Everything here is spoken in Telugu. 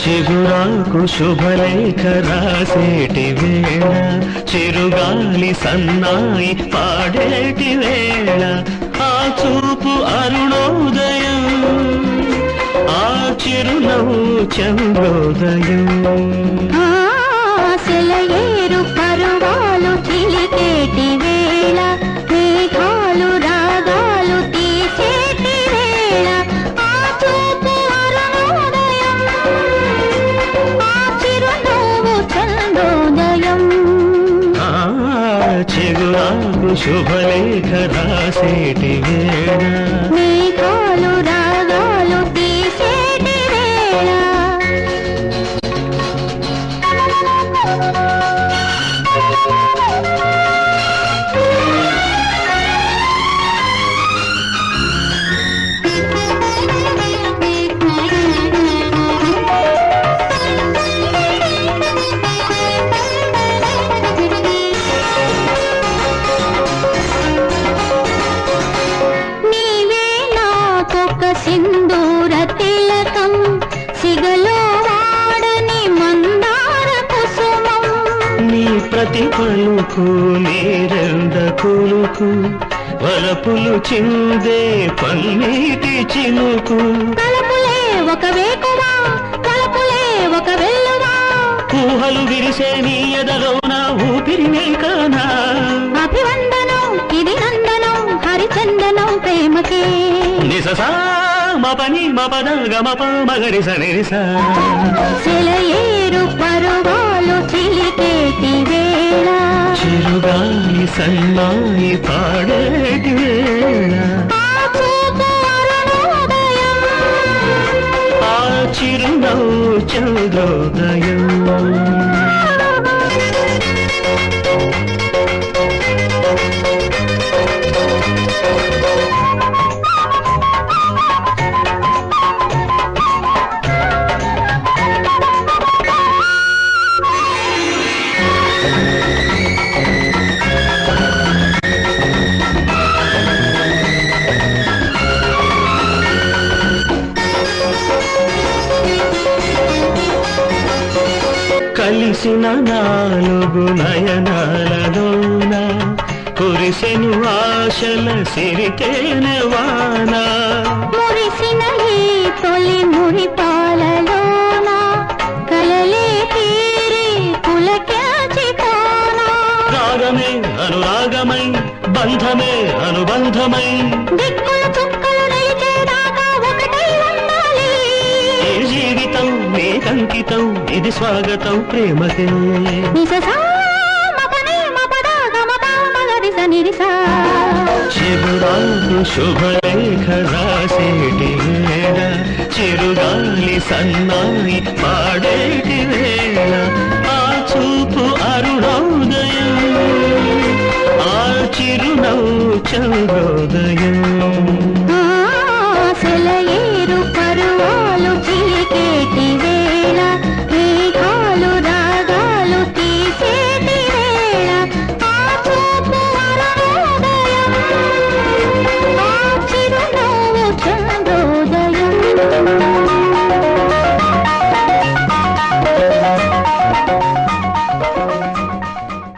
చిగురాకు శుభలేఖ రాసేటి వేళ, చిరుగాలి సన్నాయి పాడేటి వేళ, ఆ చూపు అరుణోదయం, ఆ చిరునవ్వు చంద్రోదయం. సెలయేరు పరువాలు చిలికేటి వేళ, మేఘాలు రాగాలు తీసేటి వేళ, ఆ చూపు అరుణోదయం, ఆ చిరునవ్వు చంద్రోదయం. చిగురాకు శుభలేఖ రాసేటి వేళ, మేఘాలు రాగాలు తీసేటి వేళ. సింధూర తిలకం, సిగలో వాడని మందార కుసుమం, నీ ప్రతి పలుకు నీరెంద కులుకు, వలపులు చిందే పన్నీటి చినుకు. కలపులే ఒక వేకువా, కలపులే ఒక వెల్లువా, ఊహలు విరిసే నీ ఎదలోన ఊపిరినే కానా. అభివందనం ఇది నందనం, హరిచందనం ప్రేమకే. నిససా మపని మపద గమప మగరిస నిరిస. సెలయేరు పరువాలు చిలికేటి వేళ, చిరుగాలి సన్నాయి పాడేటి వేళ, ఆ చూపు అరుణోదయం, ఆ చిరునవ్వు చంద్రోదయం. కలిసిన నాలుగు నయనాలలోన కురిసెను ఆశల సిరితేన వాన. మురిసిన ఈ తొలి మురిపాలలోన కలలే తీరి పులకాచిపోనా. రాగమే అనురాగమై, బంధమే అనుబంధమై, దిక్కుల చుక్కలు నిలిచేదాకా ఒకటై ఉండాలి. ఈ జీవితం నీకంకితం, ఇది స్వాగతం ప్రేమకే. నిససా మపని మపద గమప మగరిస నిరిస. చిగురాకు శుభలేఖ రాసేటి వేళ, చిరుగాలి సన్నాయి పాడేటి వేళ, ఆ చూపు అరుణోదయం, ఆ చిరునవ్వు చంద్రోదయం.